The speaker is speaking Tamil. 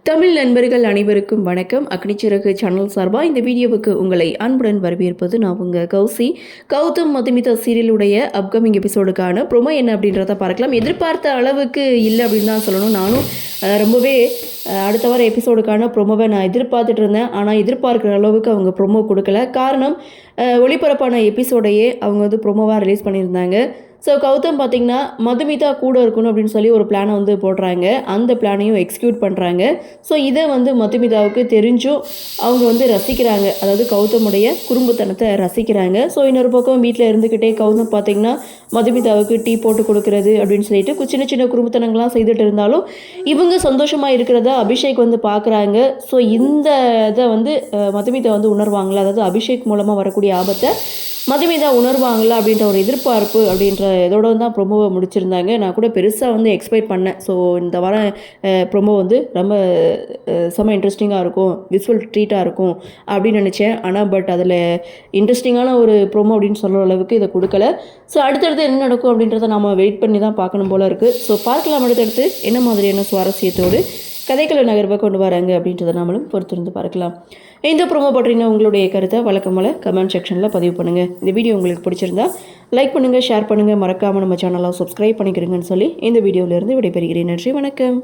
தமிழ் நண்பர்கள் அனைவருக்கும் வணக்கம். அக்னிச்சிறகு சேனல் சார்பாக இந்த வீடியோவுக்கு உங்களை அன்புடன் வரவேற்பது நான் உங்கள் கௌசி. கௌதம் மதுமிதா சீரியலுடைய அப்கமிங் எபிசோடுக்கான ப்ரோமோ என்ன அப்படின்றத பார்க்கலாம். எதிர்பார்த்த அளவுக்கு இல்லை அப்படின்னு தான் சொல்லணும். நானும் ரொம்பவே அடுத்த வார எபிசோடுக்கான ப்ரோமோவை நான் எதிர்பார்த்துட்டு இருந்தேன். ஆனால் எதிர்பார்க்குற அளவுக்கு அவங்க ப்ரோமோ கொடுக்கல. காரணம், ஒளிபரப்பான எபிசோடையே அவங்க வந்து ப்ரோமோவாக ரிலீஸ் பண்ணியிருந்தாங்க. ஸோ கௌதம் பார்த்திங்கன்னா மதுமிதா கூட இருக்கணும் அப்படின்னு சொல்லி ஒரு பிளானை வந்து போடுறாங்க. அந்த பிளானையும் எக்ஸிக்யூட் பண்ணுறாங்க. ஸோ இதை வந்து மதுமிதாவுக்கு தெரிஞ்சும் அவங்க வந்து ரசிக்கிறாங்க. அதாவது கௌதமுடைய குறும்புத்தனத்தை ரசிக்கிறாங்க. ஸோ இன்னொரு பக்கம் வீட்டில் இருந்துக்கிட்டே கௌதம் பார்த்திங்கன்னா மதுமிதாவுக்கு டீ போட்டு கொடுக்குறது அப்படின்னு சொல்லிட்டு சின்ன சின்ன குறும்புத்தனங்கள்லாம் செய்துட்டு இருந்தாலும் இவங்க சந்தோஷமாக இருக்கிறத அபிஷேக் வந்து பார்க்குறாங்க. ஸோ இந்த இதை வந்து மதுமிதா வந்து உணர்வாங்களா, அதாவது அபிஷேக் மூலமாக வரக்கூடிய ஆபத்தை மதுமிதா உணர்வாங்களா அப்படின்ற ஒரு எதிர்பார்ப்பு அப்படின்ற இதோட தான் ப்ரொமோவை முடிச்சிருந்தாங்க. நான் கூட பெருசாக வந்து எக்ஸ்பெக்ட் பண்ணேன். ஸோ இந்த வாரம் ப்ரொமோ வந்து ரொம்ப செம்ம இன்ட்ரெஸ்டிங்காக இருக்கும், விசுவல் ட்ரீட்டாக இருக்கும் அப்படின்னு நினச்சேன். ஆனால் பட் அதில் இன்ட்ரெஸ்டிங்கான ஒரு ப்ரொமோ அப்படின்னு சொல்கிற அளவுக்கு இதை கொடுக்கல. ஸோ அடுத்தடுத்து என்ன நடக்கும் அப்படின்றத நம்ம வெயிட் பண்ணி தான் பார்க்கணும் போல இருக்குது. ஸோ பார்க்கலாம் அடுத்தடுத்து என்ன மாதிரியான சுவாரஸ்யத்தோடு கதைக்கள நகர்வை கொண்டு வராங்க அப்படின்றத நாமளும் பொறுத்திருந்து பார்க்கலாம். இந்த ப்ரோமோ பற்றின உங்களுடைய கருத்தை வழக்கம்போல கமெண்ட் செக்ஷனில் பதிவு பண்ணுங்கள். இந்த வீடியோ உங்களுக்கு பிடிச்சிருந்தா லைக் பண்ணுங்கள், ஷேர் பண்ணுங்கள், மறக்காமல் நம்ம சேனலை சப்ஸ்கிரைப் பண்ணிக்கிறீங்கன்னு சொல்லி இந்த வீடியோவிலேருந்து விடைபெறுகிறேன். நன்றி, வணக்கம்.